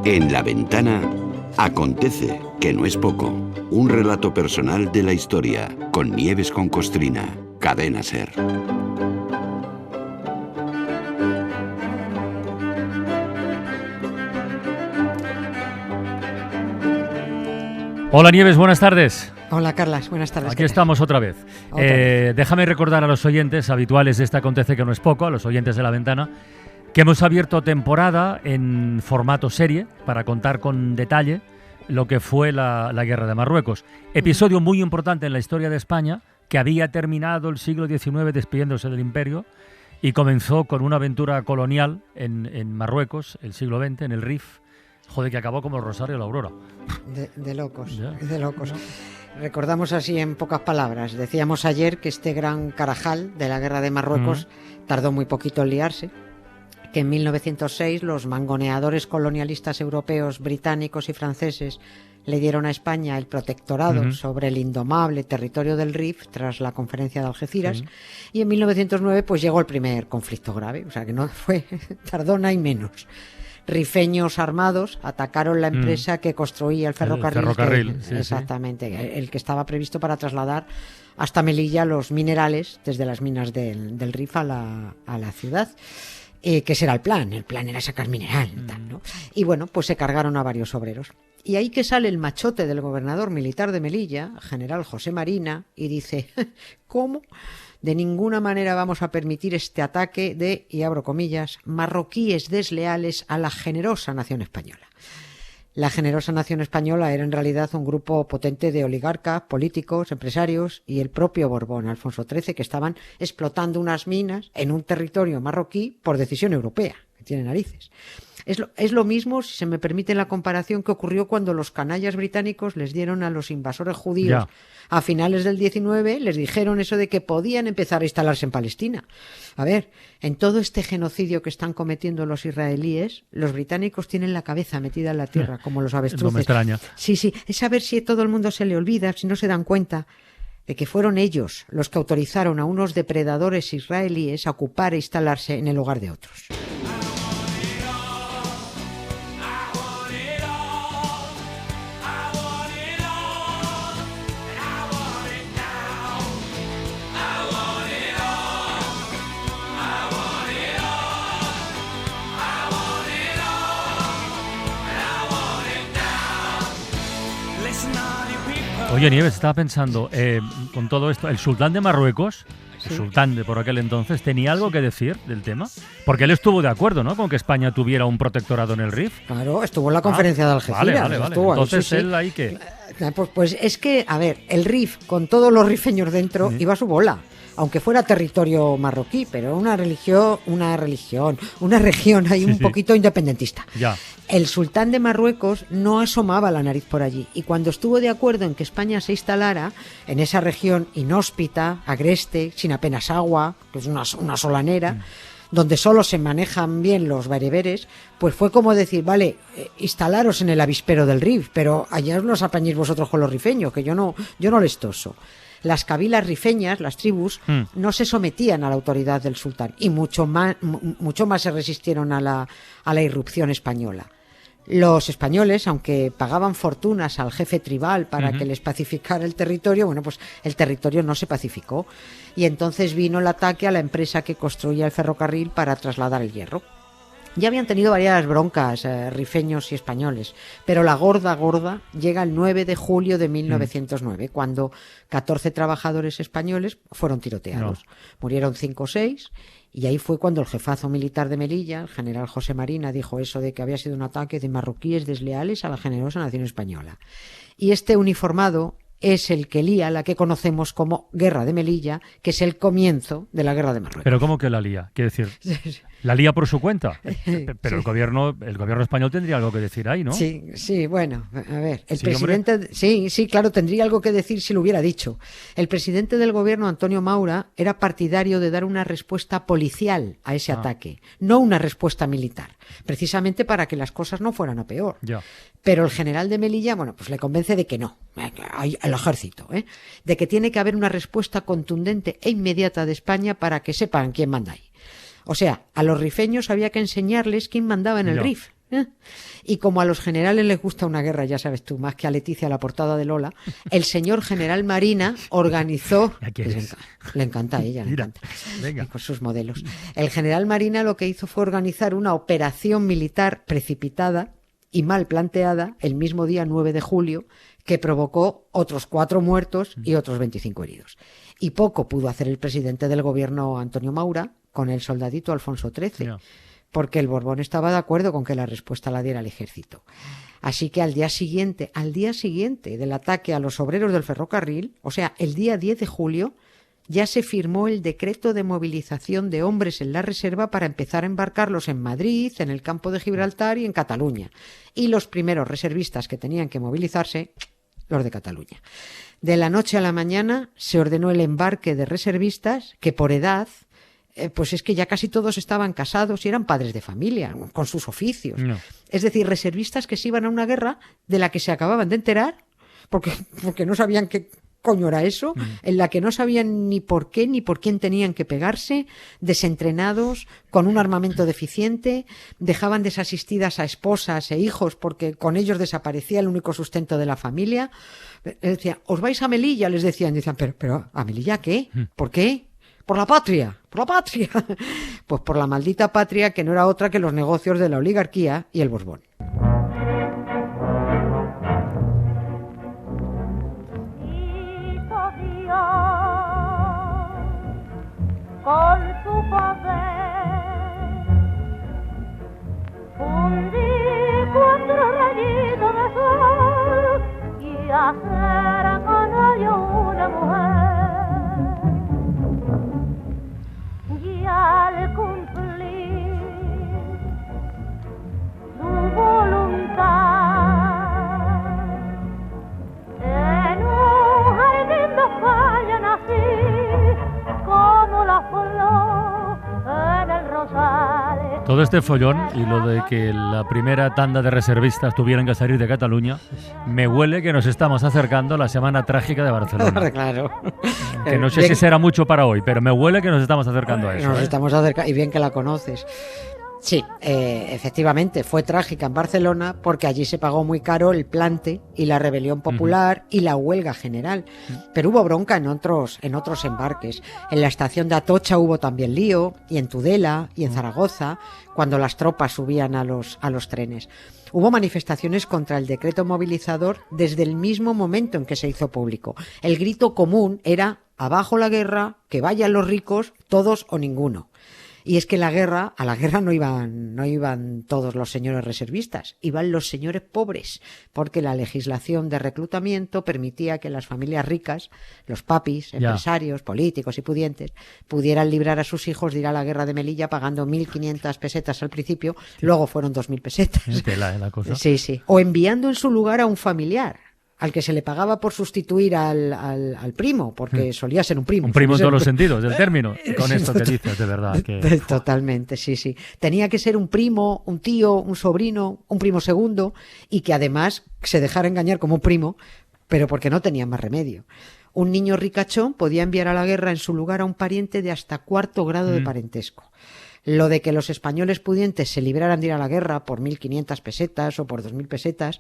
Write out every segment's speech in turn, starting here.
En La Ventana acontece, que no es poco, un relato personal de la historia, con Nieves con Costrina, Cadena SER. Hola Nieves, buenas tardes. Hola Carlas, buenas tardes. Aquí estamos otra vez. Déjame recordar a los oyentes habituales de este Acontece, que no es poco, a los oyentes de La Ventana, que hemos abierto temporada en formato serie para contar con detalle lo que fue la Guerra de Marruecos. Episodio muy importante en la historia de España, que había terminado el siglo XIX despidiéndose del imperio y comenzó con una aventura colonial en Marruecos, el siglo XX, en el Rif. Joder, que acabó como el Rosario de la Aurora. De locos, de locos. Recordamos así en pocas palabras. Decíamos ayer que este gran Carajal de la Guerra de Marruecos tardó muy poquito en liarse, que en 1906 los mangoneadores colonialistas europeos, británicos y franceses le dieron a España el protectorado sobre el indomable territorio del Rif tras la conferencia de Algeciras, y en 1909 pues llegó el primer conflicto grave, o sea que no fue, tardó nada y menos. Rifeños armados atacaron la empresa que construía el ferrocarril, exactamente, el que estaba previsto para trasladar hasta Melilla los minerales desde las minas del Rif a la ciudad. Que ese era el plan era sacar mineral, tal, ¿no? Y bueno, pues se cargaron a varios obreros. Y ahí que sale el machote del gobernador militar de Melilla, general José Marina, y dice, ¿cómo? De ninguna manera vamos a permitir este ataque de, y abro comillas, marroquíes desleales a la generosa nación española. La generosa nación española era en realidad un grupo potente de oligarcas, políticos, empresarios y el propio Borbón, Alfonso XIII, que estaban explotando unas minas en un territorio marroquí por decisión europea, que tiene narices. Es lo mismo, si se me permite la comparación, que ocurrió cuando los canallas británicos les dieron a los invasores judíos a finales del 19, les dijeron eso de que podían empezar a instalarse en Palestina. A ver, en todo este genocidio que están cometiendo los israelíes, los británicos tienen la cabeza metida en la tierra, como los avestruces. No me extraña. Sí, es a ver si todo el mundo se le olvida, si no se dan cuenta de que fueron ellos los que autorizaron a unos depredadores israelíes a ocupar e instalarse en el hogar de otros. Oye, Nieves, estaba pensando, con todo esto, el sultán de Marruecos, el sultán de por aquel entonces, ¿tenía algo que decir del tema? Porque él estuvo de acuerdo, ¿no?, con que España tuviera un protectorado en el Rif. Claro, estuvo en la conferencia de Algeciras. Vale. Entonces él ahí que... Pues es que, a ver, el Rif, con todos los rifeños dentro, iba a su bola. Aunque fuera territorio marroquí, pero una región ahí un poquito independentista. Ya. El sultán de Marruecos no asomaba la nariz por allí, y cuando estuvo de acuerdo en que España se instalara en esa región inhóspita, agreste, sin apenas agua, que es una solanera, donde solo se manejan bien los bereberes, pues fue como decir, vale, instalaros en el avispero del Rif, pero allá os los apañéis vosotros con los rifeños, que yo no les toso. Las cabilas rifeñas, las tribus, no se sometían a la autoridad del sultán, y mucho más se resistieron a la irrupción española. Los españoles, aunque pagaban fortunas al jefe tribal para que les pacificara el territorio, bueno, pues el territorio no se pacificó, y entonces vino el ataque a la empresa que construía el ferrocarril para trasladar el hierro. Ya habían tenido varias broncas rifeños y españoles, pero la gorda llega el 9 de julio de 1909, cuando 14 trabajadores españoles fueron tiroteados. Murieron 5 o 6, y ahí fue cuando el jefazo militar de Melilla, el general José Marina, dijo eso de que había sido un ataque de marroquíes desleales a la generosa nación española. Y este uniformado es el que lía la que conocemos como Guerra de Melilla, que es el comienzo de la Guerra de Marruecos. ¿Pero cómo que la lía? Quiere decir, ¿la lía por su cuenta? Pero el gobierno español tendría algo que decir ahí, ¿no? Sí, bueno, a ver, el presidente... Sí, claro, tendría algo que decir si lo hubiera dicho. El presidente del gobierno, Antonio Maura, era partidario de dar una respuesta policial a ese ataque, no una respuesta militar, precisamente para que las cosas no fueran a peor. Ya. Pero el general de Melilla, bueno, pues le convence de que no, el ejército, de que tiene que haber una respuesta contundente e inmediata de España para que sepan quién manda ahí. O sea, a los rifeños había que enseñarles quién mandaba en el RIF. Y como a los generales les gusta una guerra, ya sabes tú, más que a Leticia la portada de Lola, el señor general Marina organizó... Le encanta a ella, le encanta. Con sus modelos. El general Marina lo que hizo fue organizar una operación militar precipitada y mal planteada el mismo día 9 de julio, que provocó otros 4 muertos y otros 25 heridos. Y poco pudo hacer el presidente del gobierno, Antonio Maura, con el soldadito Alfonso XIII. Porque el Borbón estaba de acuerdo con que la respuesta la diera el ejército. Así que al día siguiente del ataque a los obreros del ferrocarril, o sea, el día 10 de julio, ya se firmó el decreto de movilización de hombres en la reserva para empezar a embarcarlos en Madrid, en el campo de Gibraltar y en Cataluña. Y los primeros reservistas que tenían que movilizarse, los de Cataluña. De la noche a la mañana se ordenó el embarque de reservistas que por edad... pues es que ya casi todos estaban casados y eran padres de familia, con sus oficios. No. Es decir, reservistas que se iban a una guerra de la que se acababan de enterar, porque no sabían qué coño era eso, en la que no sabían ni por qué ni por quién tenían que pegarse, desentrenados, con un armamento deficiente, dejaban desasistidas a esposas e hijos porque con ellos desaparecía el único sustento de la familia. Les decían, ¿os vais a Melilla? Les decían, pero ¿a Melilla qué? ¿Por qué? Por la patria. Pues por la maldita patria, que no era otra que los negocios de la oligarquía y el Borbón. Con su poder fundí 4 rayitos de sol y hacer con ello una mujer. Al cumplir su voluntad en un jardín de España nací como la flor en el rosal. Todo este follón y lo de que la primera tanda de reservistas tuvieran que salir de Cataluña, me huele que nos estamos acercando a la Semana Trágica de Barcelona. Claro. Que no sé si será mucho para hoy, pero me huele que nos estamos acercando a eso. Nos estamos acercando, y bien que la conoces. Sí, efectivamente, fue trágica en Barcelona porque allí se pagó muy caro el plante y la rebelión popular y la huelga general. Pero hubo bronca en otros embarques. En la estación de Atocha hubo también lío, y en Tudela y en Zaragoza, cuando las tropas subían a los trenes. Hubo manifestaciones contra el decreto movilizador desde el mismo momento en que se hizo público. El grito común era abajo la guerra, que vayan los ricos, todos o ninguno. Y es que a la guerra no iban todos los señores reservistas, iban los señores pobres, porque la legislación de reclutamiento permitía que las familias ricas, los papis, empresarios, políticos y pudientes, pudieran librar a sus hijos de ir a la guerra de Melilla pagando 1.500 pesetas al principio, luego fueron 2.000 pesetas. La cosa. Sí. O enviando en su lugar a un familiar, al que se le pagaba por sustituir al primo, porque solía ser un primo. Un primo en todos los sentidos del término, con esto que dices, de verdad. Totalmente, sí. Tenía que ser un primo, un tío, un sobrino, un primo segundo, y que además se dejara engañar como un primo, pero porque no tenía más remedio. Un niño ricachón podía enviar a la guerra en su lugar a un pariente de hasta 4º grado de parentesco. Lo de que los españoles pudientes se libraran de ir a la guerra por 1.500 pesetas o por 2.000 pesetas,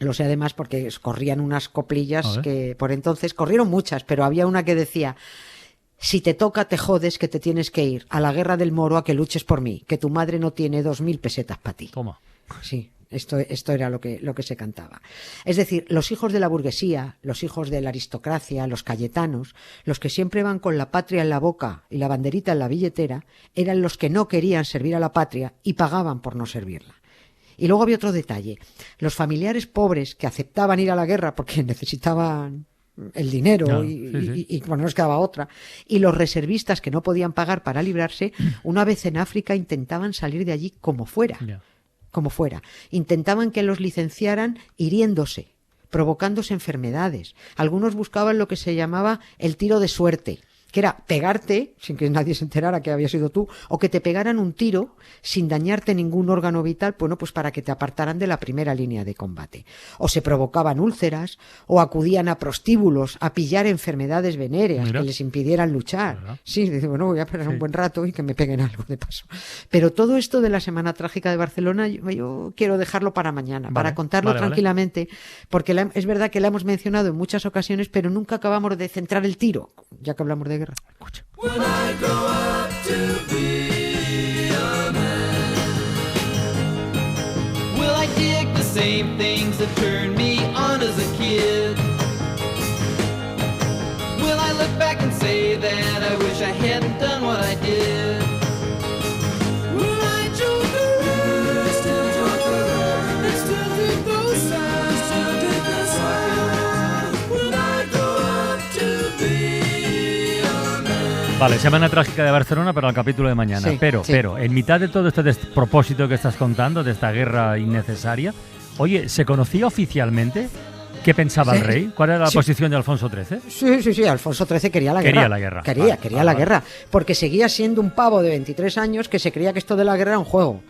lo sé además porque corrían unas coplillas que por entonces corrieron muchas, pero había una que decía: si te toca te jodes, que te tienes que ir a la guerra del Moro a que luches por mí, que tu madre no tiene 2.000 pesetas para ti. Toma. Sí, esto era lo que se cantaba. Es decir, los hijos de la burguesía, los hijos de la aristocracia, los cayetanos, los que siempre van con la patria en la boca y la banderita en la billetera, eran los que no querían servir a la patria y pagaban por no servirla. Y luego había otro detalle. Los familiares pobres que aceptaban ir a la guerra porque necesitaban el dinero y bueno, no les quedaba otra, y los reservistas que no podían pagar para librarse, una vez en África intentaban salir de allí como fuera. Intentaban que los licenciaran hiriéndose, provocándose enfermedades. Algunos buscaban lo que se llamaba el tiro de suerte, que era pegarte, sin que nadie se enterara que había sido tú, o que te pegaran un tiro sin dañarte ningún órgano vital, bueno, pues para que te apartaran de la primera línea de combate. O se provocaban úlceras, o acudían a prostíbulos a pillar enfermedades venéreas que les impidieran luchar. ¿Verdad? Sí, dice, bueno, voy a esperar un buen rato y que me peguen algo de paso. Pero todo esto de la Semana Trágica de Barcelona, yo quiero dejarlo para mañana, para contarlo tranquilamente, porque es verdad que la hemos mencionado en muchas ocasiones, pero nunca acabamos de centrar el tiro, ya que hablamos de guerra. Escucha. When I grow up to be a man, will I dig the same things that turned me on as a kid? Will I look back and say that I wish I hadn't done what I did? Will I joke around, still joke around, and still dig those signs, still dig the signs? Will I grow up to be a man? Vale, Semana Trágica de Barcelona para el capítulo de mañana. Sí, pero, en mitad de todo este despropósito que estás contando, de esta guerra innecesaria, oye, ¿se conocía oficialmente qué pensaba el rey? ¿Cuál era la posición de Alfonso XIII? Sí, Alfonso XIII quería la guerra. Quería la guerra, porque seguía siendo un pavo de 23 años que se creía que esto de la guerra era un juego.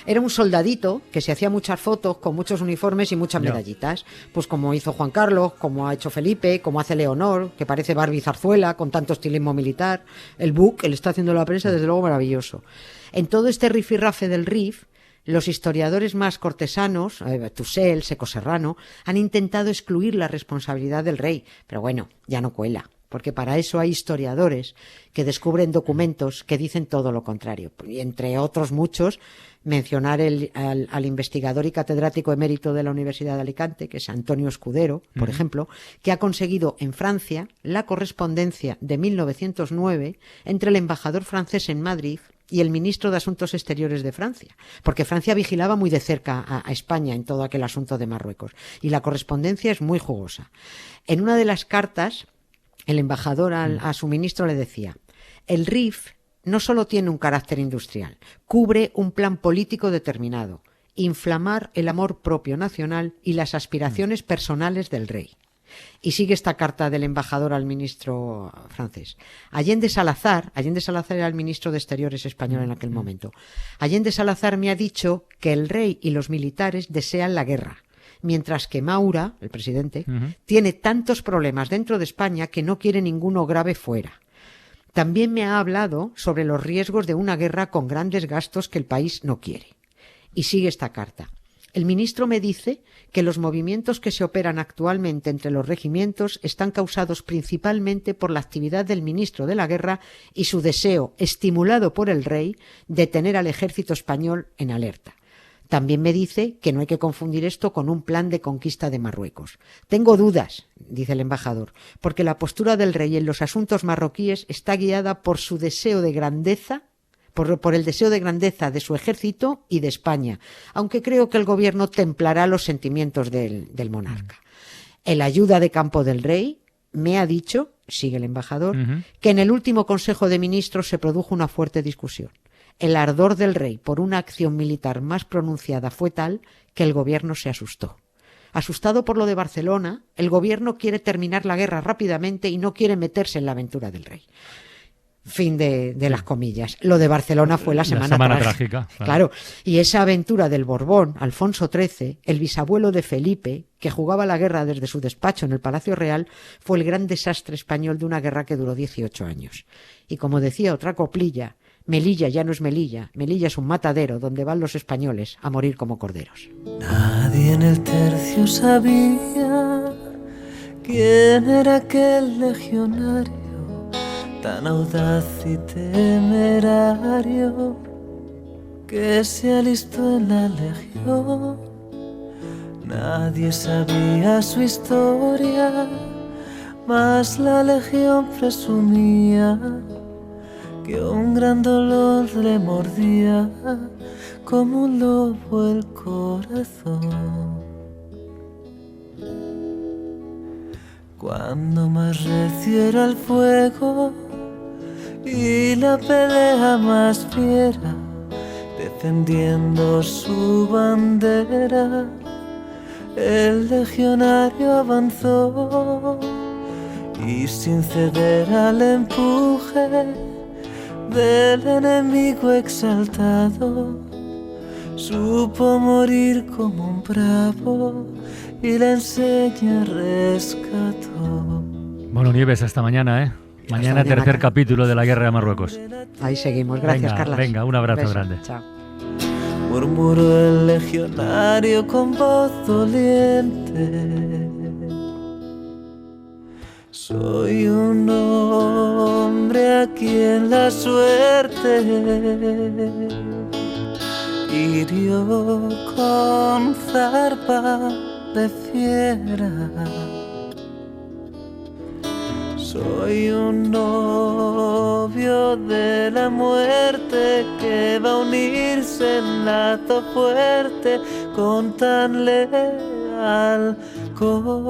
Era un soldadito que se hacía muchas fotos con muchos uniformes y muchas medallitas, pues como hizo Juan Carlos, como ha hecho Felipe, como hace Leonor, que parece Barbie Zarzuela con tanto estilismo militar. El Buc, él está haciendo la prensa, desde luego maravilloso. En todo este rifirrafe del RIF, los historiadores más cortesanos, Tusell, Seco Serrano, han intentado excluir la responsabilidad del rey, pero bueno, ya no cuela, porque para eso hay historiadores que descubren documentos que dicen todo lo contrario. Y entre otros muchos, mencionar al investigador y catedrático emérito de la Universidad de Alicante, que es Antonio Escudero, por ejemplo, que ha conseguido en Francia la correspondencia de 1909 entre el embajador francés en Madrid y el ministro de Asuntos Exteriores de Francia, porque Francia vigilaba muy de cerca a España en todo aquel asunto de Marruecos, y la correspondencia es muy jugosa. En una de las cartas, el embajador a su ministro le decía: el RIF no solo tiene un carácter industrial, cubre un plan político determinado, inflamar el amor propio nacional y las aspiraciones personales del rey. Y sigue esta carta del embajador al ministro francés. Allende Salazar era el ministro de Exteriores español en aquel momento. Allende Salazar me ha dicho que el rey y los militares desean la guerra, mientras que Maura, el presidente, tiene tantos problemas dentro de España que no quiere ninguno grave fuera. También me ha hablado sobre los riesgos de una guerra con grandes gastos que el país no quiere. Y sigue esta carta. El ministro me dice que los movimientos que se operan actualmente entre los regimientos están causados principalmente por la actividad del ministro de la guerra y su deseo, estimulado por el rey, de tener al ejército español en alerta. También me dice que no hay que confundir esto con un plan de conquista de Marruecos. Tengo dudas, dice el embajador, porque la postura del rey en los asuntos marroquíes está guiada por su deseo de grandeza, por el deseo de grandeza de su ejército y de España, aunque creo que el gobierno templará los sentimientos del monarca. El ayuda de campo del rey me ha dicho, sigue el embajador, que en el último Consejo de Ministros se produjo una fuerte discusión. El ardor del rey por una acción militar más pronunciada fue tal que el gobierno se asustó. Asustado por lo de Barcelona, el gobierno quiere terminar la guerra rápidamente y no quiere meterse en la aventura del rey. Fin de las comillas. Lo de Barcelona fue la semana trágica. Claro. Y esa aventura del Borbón, Alfonso XIII, el bisabuelo de Felipe, que jugaba la guerra desde su despacho en el Palacio Real, fue el gran desastre español de una guerra que duró 18 años. Y como decía otra coplilla, Melilla ya no es Melilla, Melilla es un matadero donde van los españoles a morir como corderos. Nadie en el tercio sabía quién era aquel legionario tan audaz y temerario que se alistó en la legión. Nadie sabía su historia, mas la legión presumía que un gran dolor le mordía como un lobo el corazón. Cuando más recio era el fuego y la pelea más fiera, defendiendo su bandera, el legionario avanzó y sin ceder al empuje del enemigo exaltado, supo morir como un bravo y la enseña rescató. Bueno, Nieves, hasta mañana, ¿eh? Mañana tercer capítulo de la Guerra de Marruecos. Ahí seguimos, gracias, Carlas. Venga, un abrazo Beso. grande. Chao. Murmuró el legionario con voz doliente. Soy un hombre a quien la suerte hirió con zarpa de fiera. Soy un novio de la muerte que va a unirse en lazo fuerte con tan leal compañera.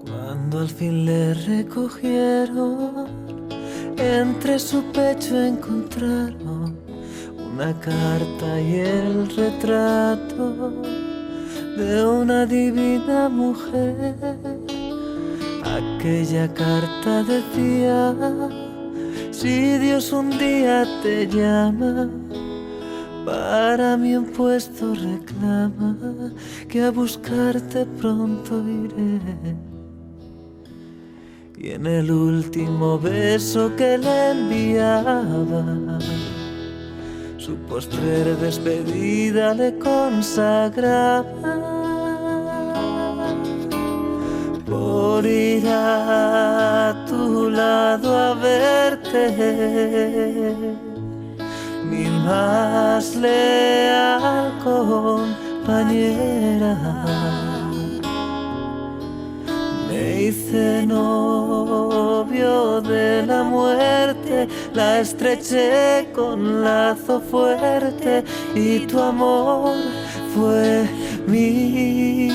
Cuando al fin le recogieron, entre su pecho encontraron una carta y el retrato de una divina mujer. Aquella carta decía: si Dios un día te llama, para mí un puesto reclama, que a buscarte pronto iré. Y en el último beso que le enviaba, su postrer despedida le consagraba. Por ir a tu lado a verte, mi más leal compañera. Me hice novio de la muerte, la estreché con lazo fuerte y tu amor fue mi